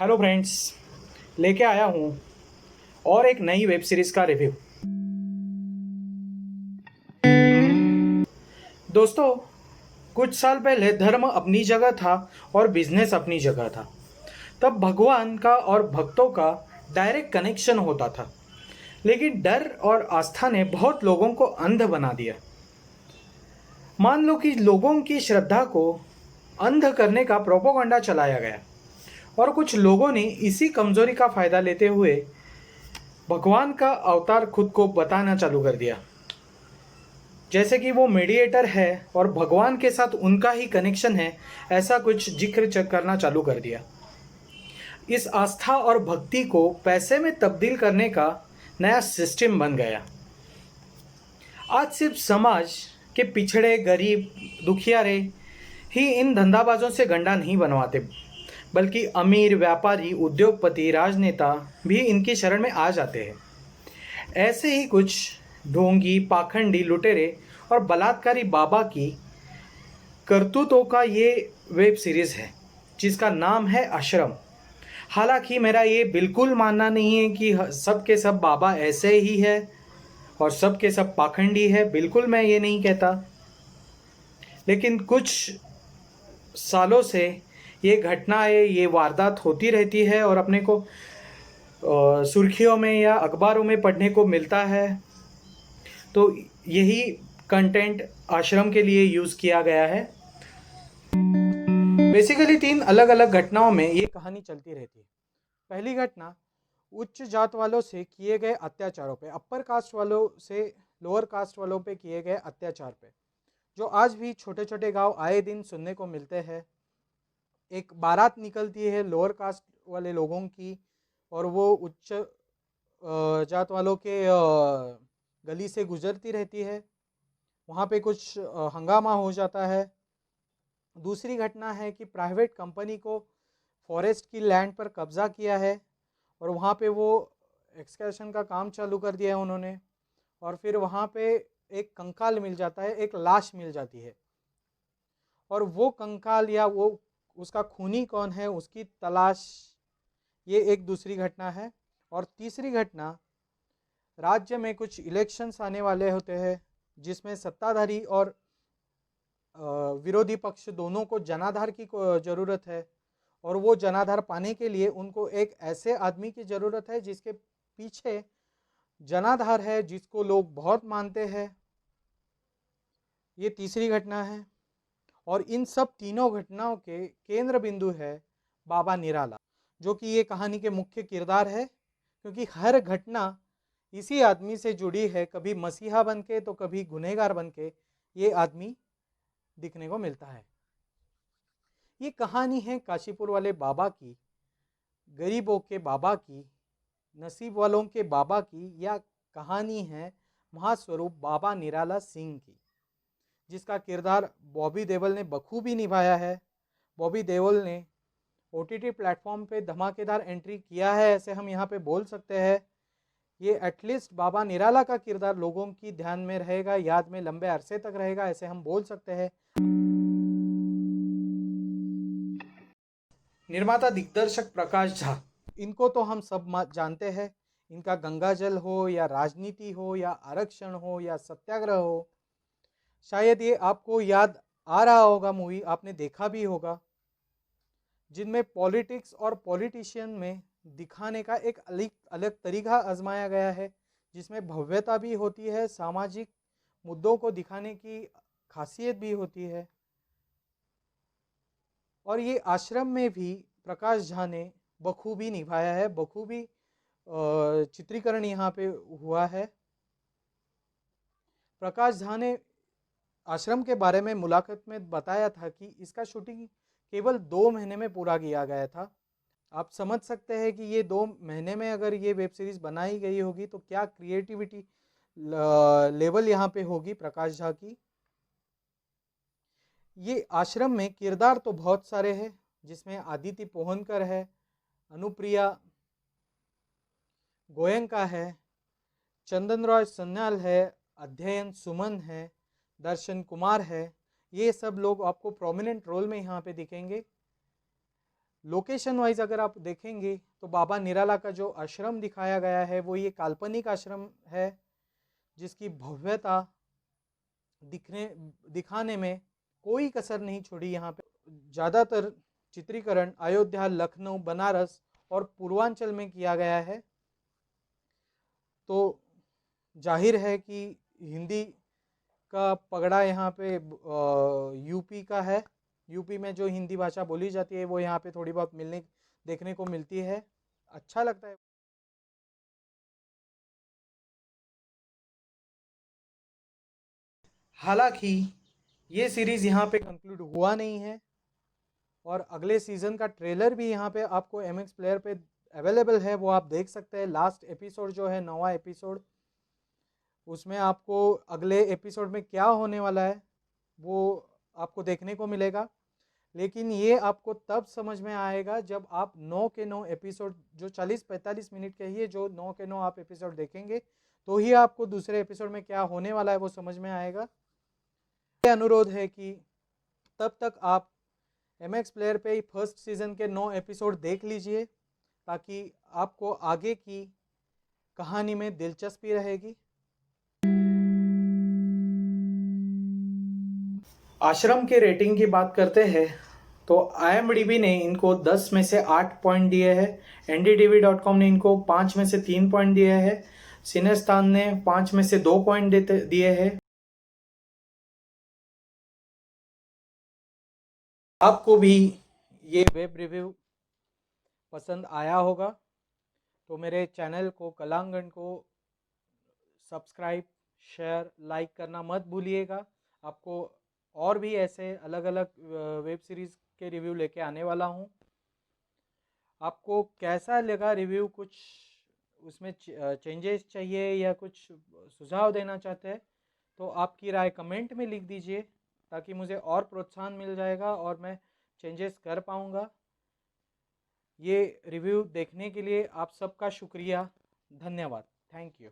Hello friends, लेके आया हूँ और एक नई वेब सीरीज़ का रिव्यू। दोस्तों, कुछ साल पहले धर्म अपनी जगह था और बिजनेस अपनी जगह था। तब भगवान का और भक्तों का डायरेक्ट कनेक्शन होता था, लेकिन डर और आस्था ने बहुत लोगों को अंध बना दिया। मान लो कि लोगों की श्रद्धा को अंध करने का प्रोपोगंडा चलाया गया और कुछ लोगों ने इसी कमजोरी का फायदा लेते हुए भगवान का अवतार खुद को बताना चालू कर दिया, जैसे कि वो मीडिएटर है और भगवान के साथ उनका ही कनेक्शन है, ऐसा कुछ करना चालू कर दिया। इस आस्था और भक्ति को पैसे में तब्दील करने का नया सिस्टम बन गया। आज सिर्फ समाज के पिछड़े, गरीब, दुखियारे ही इन धंधाबाजों से गंडा नहीं बनवाते, बल्कि अमीर, व्यापारी, उद्योगपति, राजनेता भी इनकी शरण में आ जाते हैं। ऐसे ही कुछ ढोंगी, पाखंडी, लुटेरे और बलात्कारी बाबा की करतूतों का ये वेब सीरीज़ है, जिसका नाम है आश्रम। हालांकि मेरा ये बिल्कुल मानना नहीं है कि सब के सब बाबा ऐसे ही है और सब के सब पाखंडी है, बिल्कुल मैं ये नहीं कहता। लेकिन कुछ सालों से ये घटनाएं, ये वारदात होती रहती है और अपने को सुर्खियों में या अखबारों में पढ़ने को मिलता है। तो यही कंटेंट आश्रम के लिए यूज़ किया गया है। बेसिकली 3 अलग अलग घटनाओं में ये कहानी चलती रहती है। पहली घटना उच्च जात वालों से किए गए अत्याचारों पे, अपर कास्ट वालों से लोअर कास्ट वालों पे किए गए अत्याचार पे, जो आज भी छोटे छोटे गांव आए दिन सुनने को मिलते हैं। एक बारात निकलती है लोअर कास्ट वाले लोगों की और वो उच्च जात वालों के गली से गुजरती रहती है। वहाँ पे कुछ हंगामा हो जाता है। दूसरी घटना है कि प्राइवेट कंपनी को फॉरेस्ट की लैंड पर कब्जा किया है और वहाँ पे वो एक्सकैवेशन का काम चालू कर दिया है उन्होंने, और फिर वहाँ पे एक कंकाल मिल जाता है, एक लाश मिल जाती है, और वो कंकाल या वो उसका खूनी कौन है उसकी तलाश, ये एक दूसरी घटना है। और तीसरी घटना, राज्य में कुछ इलेक्शंस आने वाले होते हैं जिसमें सत्ताधारी और विरोधी पक्ष दोनों को जनाधार की ज़रूरत है, और वो जनाधार पाने के लिए उनको एक ऐसे आदमी की ज़रूरत है जिसके पीछे जनाधार है, जिसको लोग बहुत मानते हैं। ये तीसरी घटना है। और इन सब तीनों घटनाओं के केंद्र बिंदु है बाबा निराला, जो कि ये कहानी के मुख्य किरदार है, क्योंकि हर घटना इसी आदमी से जुड़ी है। कभी मसीहा बन के तो कभी गुनहगार बन के ये आदमी दिखने को मिलता है। ये कहानी है काशीपुर वाले बाबा की, गरीबों के बाबा की, नसीब वालों के बाबा की, या कहानी है महास्वरूप बाबा निराला सिंह की, जिसका किरदार बॉबी देओल ने बखूबी निभाया है। बॉबी देओल ने ओटीटी प्लेटफॉर्म पे धमाकेदार एंट्री किया है, ऐसे हम यहाँ पे बोल सकते हैं। ये एटलीस्ट बाबा निराला का किरदार लोगों की ध्यान में रहेगा, याद में लंबे अरसे तक रहेगा, ऐसे हम बोल सकते हैं। निर्माता दिग्दर्शक प्रकाश झा, इनको तो हम सब जानते हैं। इनका गंगा जल हो या राजनीति हो या आरक्षण हो या सत्याग्रह हो, शायद ये आपको याद आ रहा होगा, मूवी आपने देखा भी होगा, जिनमें पॉलिटिक्स और पॉलिटिशियन में दिखाने का एक अलग अलग तरीका आजमाया गया है, जिसमें भव्यता भी होती है, सामाजिक मुद्दों को दिखाने की खासियत भी होती है। और ये आश्रम में भी प्रकाश झा ने बखूबी निभाया है, बखूबी चित्रीकरण यहाँ पे हुआ है। प्रकाश झा ने आश्रम के बारे में मुलाकात में बताया था कि इसका शूटिंग केवल 2 महीने में पूरा किया गया था। आप समझ सकते हैं कि ये 2 महीने में अगर ये वेब सीरीज बनाई गई होगी तो क्या क्रिएटिविटी लेवल यहाँ पे होगी प्रकाश झा की। ये आश्रम में किरदार तो बहुत सारे हैं, जिसमें आदिति पोहनकर है, अनुप्रिया गोयंका है, चंदन रॉय सन्याल है, अध्ययन सुमन है, दर्शन कुमार है। ये सब लोग आपको प्रोमिनेंट रोल में यहाँ पे दिखेंगे। लोकेशन वाइज अगर आप देखेंगे तो बाबा निराला का जो आश्रम दिखाया गया है वो ये काल्पनिक आश्रम है, जिसकी भव्यता दिखने दिखाने में कोई कसर नहीं छोड़ी। यहाँ पे ज़्यादातर चित्रीकरण अयोध्या, लखनऊ, बनारस और पूर्वांचल में किया गया है। तो जाहिर है कि हिंदी का पगड़ा यहाँ पे यूपी का है। यूपी में जो हिंदी भाषा बोली जाती है वो यहाँ पे थोड़ी बहुत मिलने देखने को मिलती है। अच्छा लगता है। हालांकि ये सीरीज़ यहाँ पे कंक्लूड हुआ नहीं है और अगले सीज़न का ट्रेलर भी यहाँ पे आपको MX प्लेयर पे अवेलेबल है, वो आप देख सकते हैं। लास्ट एपिसोड जो है 9वां एपिसोड, उसमें आपको अगले एपिसोड में क्या होने वाला है वो आपको देखने को मिलेगा। लेकिन ये आपको तब समझ में आएगा जब आप 9 के 9 एपिसोड, जो 40-45 मिनट के ही है, जो 9 के 9 आप एपिसोड देखेंगे तो ही आपको दूसरे एपिसोड में क्या होने वाला है वो समझ में आएगा। ये अनुरोध है कि तब तक आप MX प्लेयर पे फर्स्ट सीजन के 9 एपिसोड देख लीजिए, ताकि आपको आगे की कहानी में दिलचस्पी रहेगी। आश्रम के रेटिंग की बात करते हैं तो IMDb ने इनको 10 में से 8 पॉइंट दिए हैं। NDTV.com ने इनको 5 में से 3 पॉइंट दिए हैं। सिनेस्तान ने 5 में से 2 पॉइंट दिए हैं। आपको भी ये वेब रिव्यू पसंद आया होगा तो मेरे चैनल को कलांगन को सब्सक्राइब, शेयर, लाइक करना मत भूलिएगा। आपको और भी ऐसे अलग अलग वेब सीरीज़ के रिव्यू लेके आने वाला हूँ। आपको कैसा लगा रिव्यू? कुछ उसमें चेंजेस चाहिए या कुछ सुझाव देना चाहते हैं तो आपकी राय कमेंट में लिख दीजिए, ताकि मुझे और प्रोत्साहन मिल जाएगा और मैं चेंजेस कर पाऊँगा। ये रिव्यू देखने के लिए आप सबका शुक्रिया। धन्यवाद। Thank you.